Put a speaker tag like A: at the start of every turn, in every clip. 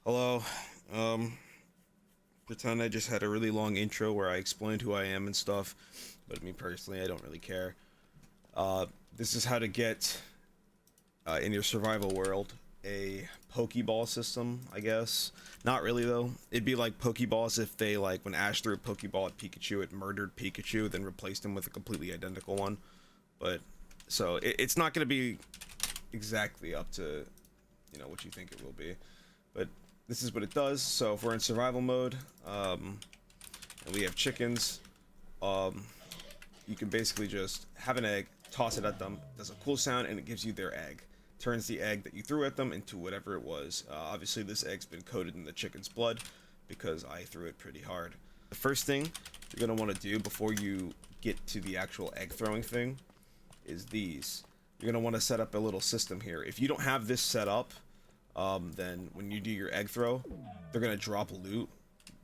A: Hello. Um, Pretend I just had a really long intro where I explained who I am and stuff, but me personally, I don't really care. This is how to get in your survival world a Pokeball system, I guess. Not really though. It'd be like Pokeballs if they like when Ash threw a Pokeball at Pikachu, it murdered Pikachu, then replaced him with a completely identical one. But so it's not gonna be exactly up to what you think it will be, but this is what it does. So if we're in survival mode, and we have chickens, um, you can basically just have an egg, toss it at them, does a cool sound, and it gives you their egg. Turns the egg that you threw at them into whatever it was. Obviously, this egg's been coated in the chicken's blood because I threw it pretty hard. The first thing you're gonna want to do before you get to the actual egg throwing thing is these. You're gonna want to set up a little system here. If you don't have this set up, then when you do your egg throw, they're gonna drop loot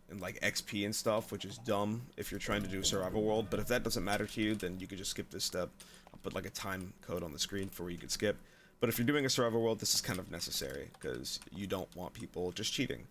A: and like XP and stuff, which is dumb if you're trying to do a survival world. But if that doesn't matter to you, then you could just skip this step. I'll put like a time code on the screen for where you could skip. But if you're doing a survival world, this is kind of necessary because you don't want people just cheating.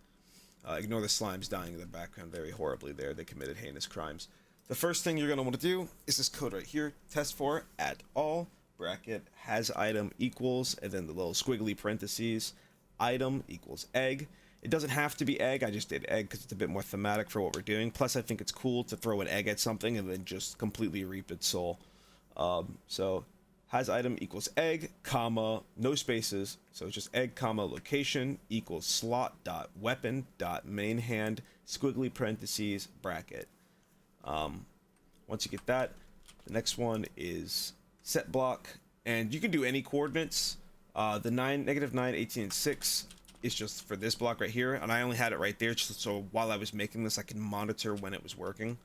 A: Ignore the slimes dying in the background very horribly there. They committed heinous crimes. The first thing you're gonna want to do is this code right here, test for at all bracket has item equals, and then the little squiggly parentheses, item equals egg. It doesn't have to be egg, I just did egg because it's a bit more thematic for what we're doing. Plus I think it's cool to throw an egg at something and then just completely reap its soul. So has item equals egg, comma, no spaces, so it's just egg, comma, location equals slot dot weapon dot main hand squiggly parentheses bracket. Once you get that, the next one is set block, and you can do any coordinates. The 9, -9, 18, and 6 is just for this block right here, and I only had it right there just so while I was making this I can monitor when it was working.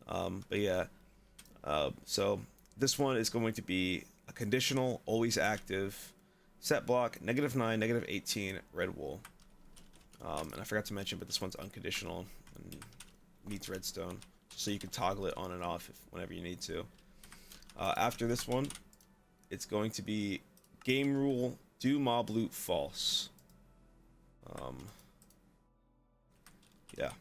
A: But yeah, so this one is going to be a conditional, always active, set block, -9, -18, red wool. And I forgot to mention, but this one's unconditional and needs redstone, so you can toggle it on and off whenever you need to. After this one, it's going to be game rule, do mob loot false. Yeah,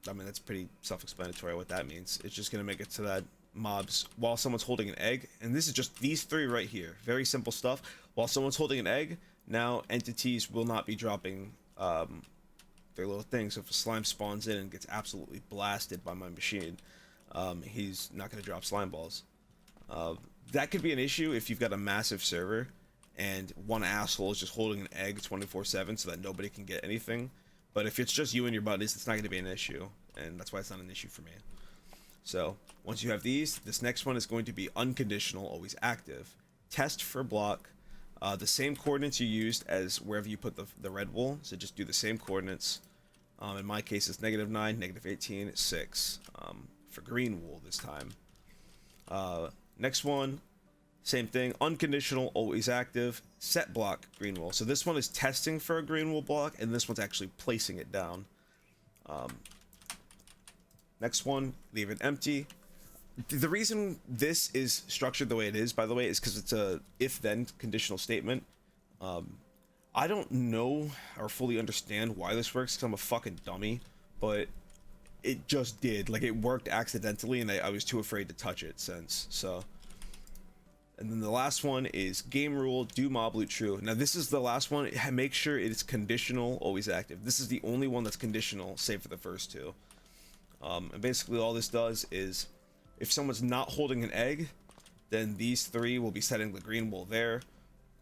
A: I mean that's pretty self-explanatory what that means. It's just gonna make it so that mobs, while someone's holding an egg, and this is just these three right here, very simple stuff. While someone's holding an egg, now entities will not be dropping their little things. So if a slime spawns in and gets absolutely blasted by my machine, he's not gonna drop slime balls. That could be an issue if you've got a massive server and one asshole is just holding an egg 24/7 so that nobody can get anything. But if it's just you and your buddies, it's not going to be an issue, and that's why it's not an issue for me. So once you have these, this next one is going to be unconditional, always active. Test for block, the same coordinates you used as wherever you put the red wool, so just do the same coordinates. In my case, it's -9, -18, 6 for green wool this time. Next one, same thing, unconditional, always active, set block, green wool. So this one is testing for a green wool block, and this one's actually placing it down. Next one, leave it empty. The reason this is structured the way it is, by the way, is because it's a if-then conditional statement. I don't know or fully understand why this works because I'm a fucking dummy, but it just did. Like, it worked accidentally, and I was too afraid to touch it since, so. And then the last one is game rule, do mob loot true. Now this is the last one. Make sure it's conditional, always active. This is the only one that's conditional, save for the first two. And basically all this does is, if someone's not holding an egg, then these three will be setting the green wool there.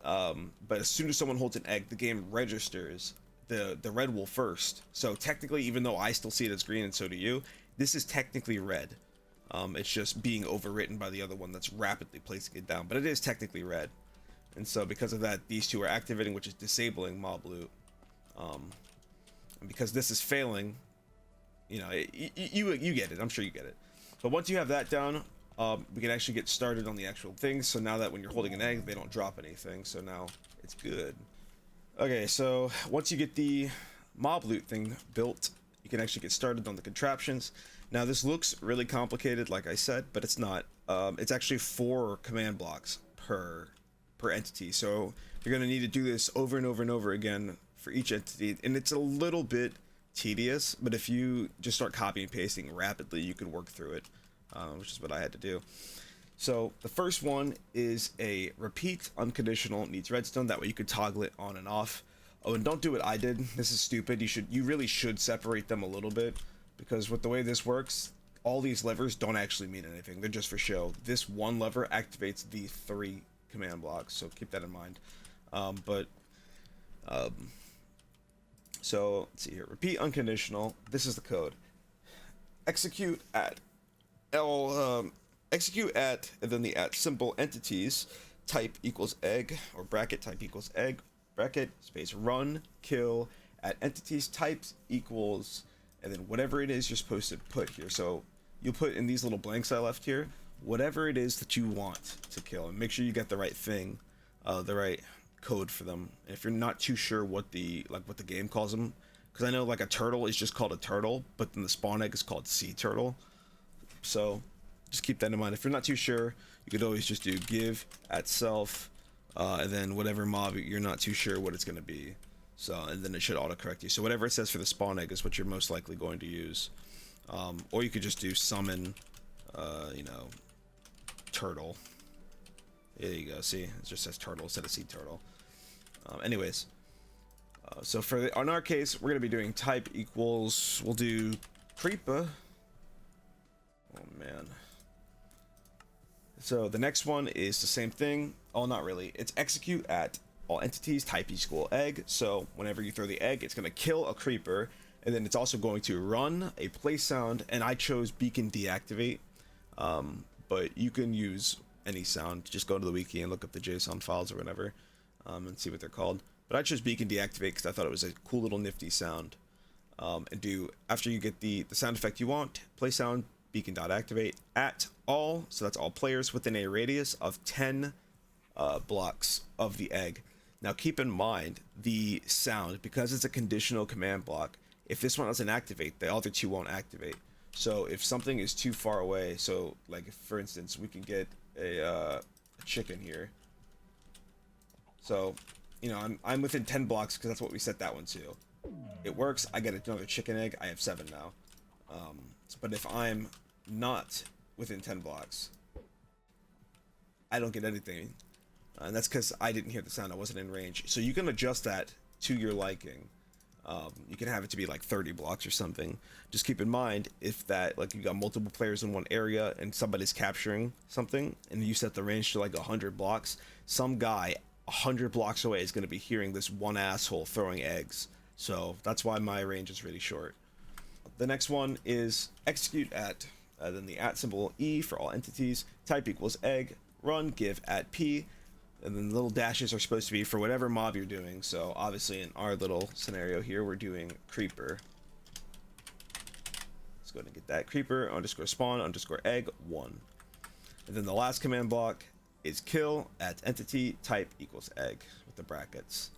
A: But as soon as someone holds an egg, the game registers the red wool first. So technically, even though I still see it as green and so do you, this is technically red. It's just being overwritten by the other one that's rapidly placing it down, but it is technically red. And so because of that, these two are activating, which is disabling mob loot. And because this is failing, you know, you get it. I'm sure you get it. But once you have that down, we can actually get started on the actual things. So now that when you're holding an egg, they don't drop anything. So now it's good. Okay, so once you get the mob loot thing built, you can actually get started on the contraptions. Now this looks really complicated, like I said, but it's not. It's actually 4 command blocks per entity, so you're going to need to do this over and over and over again for each entity, and it's a little bit tedious, but if you just start copying and pasting rapidly, you can work through it, which is what I had to do. So the first one is a repeat unconditional, needs redstone. That way you could toggle it on and off. Oh, and don't do what I did. This is stupid. You really should separate them a little bit, because with the way this works, all these levers don't actually mean anything. They're just for show. This one lever activates the 3 command blocks, so keep that in mind. So let's see here. Repeat unconditional. This is the code. Execute at execute at, and then the at symbol, entities type equals egg, or bracket type equals egg, bracket space run kill at entities types equals, and then whatever it is you're supposed to put here. So you'll put in these little blanks I left here whatever it is that you want to kill, and make sure you get the right thing, the right code for them. And if you're not too sure what the game calls them, because I know like a turtle is just called a turtle, but then the spawn egg is called sea turtle. So just keep that in mind. If you're not too sure, you could always just do give at self, and then whatever mob you're not too sure what it's going to be. So, and then it should autocorrect you. So whatever it says for the spawn egg is what you're most likely going to use. Or you could just do summon, turtle. There you go. See, it just says turtle instead of sea turtle. Anyways, so on our case, we're going to be doing type equals, we'll do creeper. Oh man. So the next one is the same thing. Oh, not really. It's execute at all entities type equal egg. So whenever you throw the egg, it's going to kill a creeper, and then it's also going to run a play sound, and I chose beacon deactivate, but you can use any sound. Just go to the wiki and look up the JSON files or whatever, and see what they're called. But I chose beacon deactivate because I thought it was a cool little nifty sound. And do, after you get the sound effect you want, play sound beacon.activate at all, so that's all players within a radius of 10 blocks of the egg. Now keep in mind, the sound, because it's a conditional command block, if this one doesn't activate, the other two won't activate. So if something is too far away, so like if, for instance, we can get a chicken here. So, I'm within 10 blocks because that's what we set that one to. It works. I get another chicken egg. I have 7 now. But if I'm not within 10 blocks, I don't get anything. And that's because I didn't hear the sound. I wasn't in range. So you can adjust that to your liking. You can have it to be like 30 blocks or something. Just keep in mind, if that, like, you got multiple players in one area and somebody's capturing something and you set the range to like 100 blocks, some guy 100 blocks away is going to be hearing this one asshole throwing eggs. So that's why my range is really short. The next one is execute at, then the at symbol E for all entities, type equals egg, run give at P, and then the little dashes are supposed to be for whatever mob you're doing. So obviously in our little scenario here, we're doing creeper. Let's go ahead and get that. Creeper underscore spawn underscore egg 1. And then the last command block is kill at entity type equals egg with the brackets.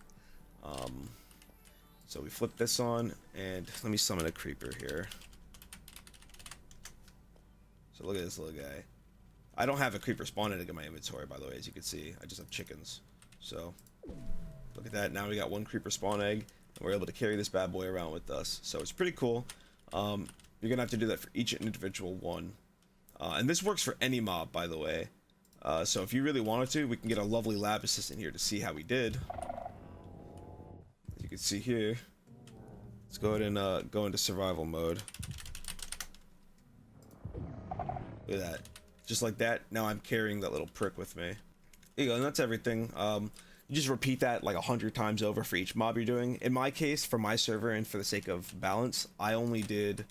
A: So we flip this on, and let me summon a creeper here. So look at this little guy. I don't have a creeper spawn egg in my inventory, by the way, as you can see. I just have chickens. So look at that. Now we got 1 creeper spawn egg, and we're able to carry this bad boy around with us. So it's pretty cool. You're gonna have to do that for each individual one. And this works for any mob, by the way. So if you really wanted to, we can get a lovely lab assistant here to see how we did. As you can see here, let's go ahead and go into survival mode. Look at that. Just like that, now I'm carrying that little prick with me. There you go, and that's everything. You just repeat that like 100 times over for each mob you're doing. In my case, for my server and for the sake of balance, I only did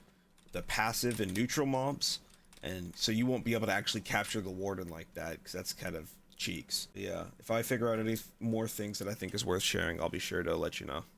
A: the passive and neutral mobs, and so you won't be able to actually capture the warden like that, because that's kind of cheeks. Yeah, if I figure out any more things that I think is worth sharing, I'll be sure to let you know.